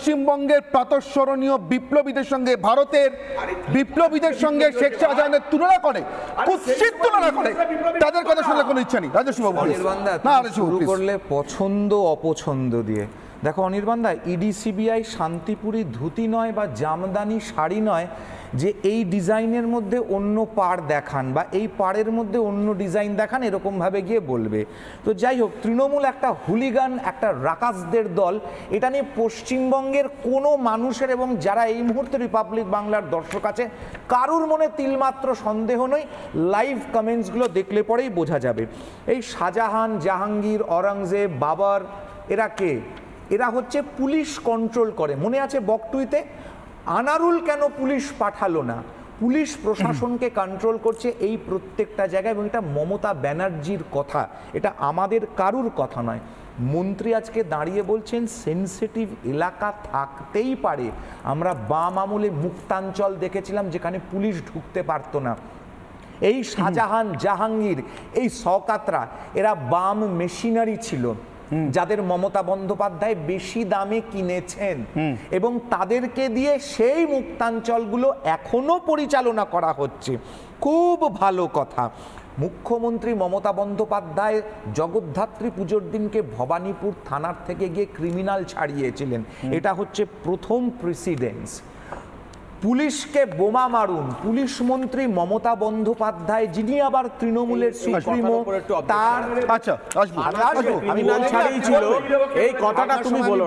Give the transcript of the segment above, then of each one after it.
পশ্চিমবঙ্গের প্রাতঃস্মরণীয় বিপ্লবীদের সঙ্গে, ভারতের বিপ্লবীদের সঙ্গে শেখ শাহজাহানের তুলনা করে, কুৎসিত তুলনা করে, তাদের কথা শুনলে কোনো ইচ্ছা নেই। রাজস্বী বাবু শুরু করলে পছন্দ অপছন্দ দিয়ে। দেখো অনির্বাণদা, ইডি সিবিআই শান্তিপুরি ধুতি নয় বা জামদানি শাড়ি নয় যে এই ডিজাইনের মধ্যে অন্য পাড় দেখান বা এই পাড়ের মধ্যে অন্য ডিজাইন দেখান, এরকমভাবে গিয়ে বলবে। তো যাই হোক, তৃণমূল একটা হুলিগান, একটা রাকাসদের দল। এটা নিয়ে পশ্চিমবঙ্গের কোনো মানুষের এবং যারা এই মুহূর্তে রিপাবলিক বাংলার দর্শক আছে কারুর মনে তিলমাত্র সন্দেহ নেই। লাইভ কমেন্টসগুলো দেখলে পরেই বোঝা যাবে। এই শাহজাহান, জাহাঙ্গীর, অরঙ্গজেব, বাবর, এরা কে? এরা হচ্ছে পুলিশ কন্ট্রোল করে। মনে আছে বকটুইতে আনারুল কেন পুলিশ পাঠালো না? পুলিশ প্রশাসনকে কন্ট্রোল করছে এই প্রত্যেকটা জায়গায়, এবং এটা মমতা ব্যানার্জির কথা, এটা আমাদের কারুর কথা নয়। মন্ত্রী আজকে দাঁড়িয়ে বলছেন সেনসিটিভ এলাকা থাকতেই পারে। আমরা বাম আমলে মুক্তাঞ্চল দেখেছিলাম যেখানে পুলিশ ঢুকতে পারতো না। এই শাহজাহান, জাহাঙ্গীর, এই শওকতরা, এরা বাম মেশিনারি ছিল যাদের মমতা বন্দ্যোপাধ্যায় বেশি দামে কিনেছেন, এবং তাদেরকে দিয়ে সেই মুক্তাঞ্চলগুলো এখনো পরিচালনা করা হচ্ছে। খুব ভালো কথা। মুখ্যমন্ত্রী মমতা বন্দ্যোপাধ্যায় জগদ্ধাত্রী পুজোর দিনকে ভবানীপুর থানার থেকে গিয়ে ক্রিমিনাল ছাড়িয়েছিলেন। এটা হচ্ছে প্রথম প্রেসিডেন্স। পুলিশকে বোমা মারুন, পুলিশ মন্ত্রী মমতা বন্দ্যোপাধ্যায়, যিনি আবার তৃণমূলের সুপ্রিমো, তার এই কথাটা তুমি বলো,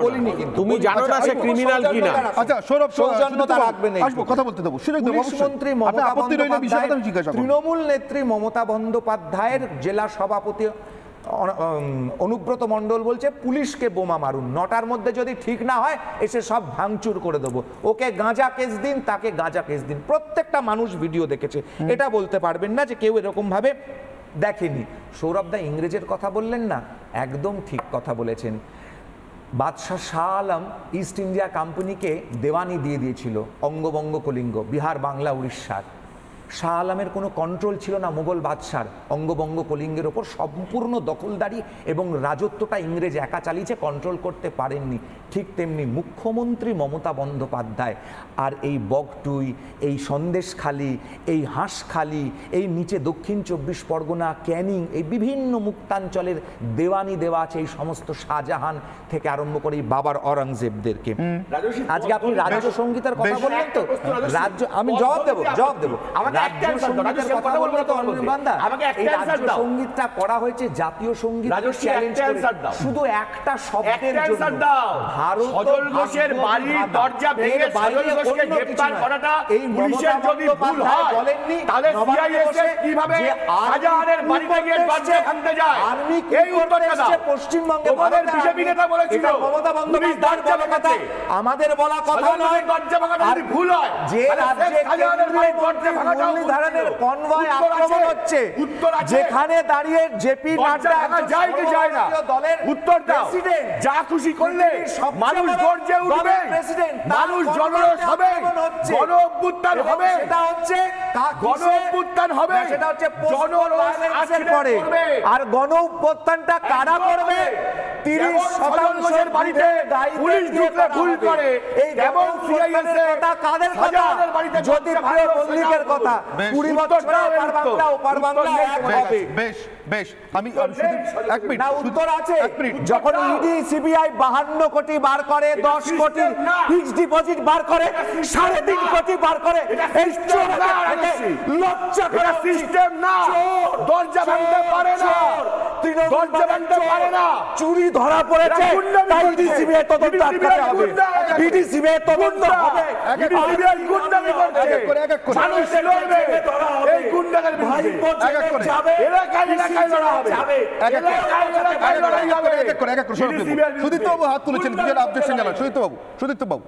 তুমি জানো না সে ক্রিমিনাল কিনা। আচ্ছা সৌরভ, সৌজন্যতা রাখবেন, কথা বলতে দেবো। পুলিশ মন্ত্রী মমতা বন্দ্যোপাধ্যায়, তৃণমূল নেত্রী মমতা বন্দ্যোপাধ্যায়ের জেলা সভাপতি অনুব্রত মণ্ডল বলছে পুলিশকে বোমা মারুন, 9টার মধ্যে যদি ঠিক না হয় এসে সব ভাঙচুর করে দেবো, ওকে গাঁজা কেস দিন, তাকে গাঁজা কেস দিন। প্রত্যেকটা মানুষ ভিডিও দেখেছে, এটা বলতে পারবেন না যে কেউ এরকম ভাবে দেখেনি। সৌরভদা ইংরেজের কথা বললেন না, একদম ঠিক কথা বলেছেন। বাদশাহ শাহ আলম ইস্ট ইন্ডিয়া কোম্পানিকে দেওয়ানি দিয়ে দিয়েছিল অঙ্গবঙ্গ কলিঙ্গ, বিহার, বাংলা, উড়িষ্যার। শাহ আলমের কোনো কন্ট্রোল ছিল না মুঘল বাদশার অঙ্গবঙ্গ কলিঙ্গের ওপর। সম্পূর্ণ দখলদারি এবং রাজত্বটা ইংরেজ একা চালিয়েছে, কন্ট্রোল করতে পারেননি। ঠিক তেমনি মুখ্যমন্ত্রী মমতা বন্দ্যোপাধ্যায় আর এই বগটুই, এই সন্দেশখালি, এই হাঁসখালি, এই নিচে দক্ষিণ 24 পরগনা, ক্যানিং, এই বিভিন্ন মুক্তাঞ্চলের দেওয়ানি দেওয়া আছে এই সমস্ত শাহজাহান থেকে আরম্ভ করে বাবার অরঙ্গজেবদেরকে। আজকে আপনি রাজ্য সঙ্গীতের কথা বললেন তো, রাজ্য, আমি জবাব দেবো। সঙ্গীতটা করা হয়েছে জাতীয় সঙ্গীত, শুধু একটা শব্দের জন্য। সজল ঘোষের বাড়ির দরজা ভেঙে সজল ঘোষকে গ্রেফতার করাটা এই পুলিশের যদি ভুল হয়, তাহলে সিআইএসএফ কিভাবে শাহজাহানের বাড়িতে গিয়ে দরজা ভাঙতে যায়? এই উত্তরটা দাও। পশ্চিমবঙ্গে তোমাদের বিজেপি নেতা বলেছিল মমতা বন্দ্যোপাধ্যায় কথা, আমাদের বলা কথা নয়। দরজা ভাঙাটা যদি ভুল হয়, যে রাজ্যে শাহজাহানের বাড়ির দরজা ভাঙাটা ধরনের কনভয় আক্রমণ হচ্ছে, যেখানে দাঁড়িয়ে জেপি নাড্ডা যায় কি যায় না, দলের উত্তর দাও। যা খুশি করলে মানুষ গর্জে উঠবে, মানুষ জনরোষ হবে, গণ অভ্যুত্থান হবে, সেটা হচ্ছে গণ অভ্যুত্থান হবে, সেটা হচ্ছে জনরোষ আসলে পরে। আর গণ অভ্যুত্থানটা কারা করবে? 30% বাড়িতে পুলিশ ঢুকলে ভুল করে, এই এবং সিআইএসএফ কাদের কথা? জ্যোতিপ্রিয় মল্লিকের কথা। 20 বছরে ওপার বাংলা ওপার বাংলা এক হবে। বেশ আমি শুধু এক মিনিট, না উত্তর আছে। যখন ইডি সিবিআই 52 কোটি বার করে, 10 কোটি ফিক্সড ডিপোজিট বার করে, 3.5 কোটি বার করে, এই লজ্জা করা সিস্টেম না। দরজা ভাঙতে পারে না, দরজা ভাঙতে পারে না। চুরি ধরা পড়েছে, তাই ইডি সিবিআই তদন্ত আটকাতে হবে। ইডি সিবিআই তদন্ত হবে। সিবিআই গুন্ডামি করছে, মানুষ লড়বে এই গুন্ডাদের ভাই বিরুদ্ধে। এলাকায় এলাকায় লড়া হবে, সুদীপ্ত বাবু হাত তুলেছেন, অবজেকশন জানান। সুদীপ্ত বাবু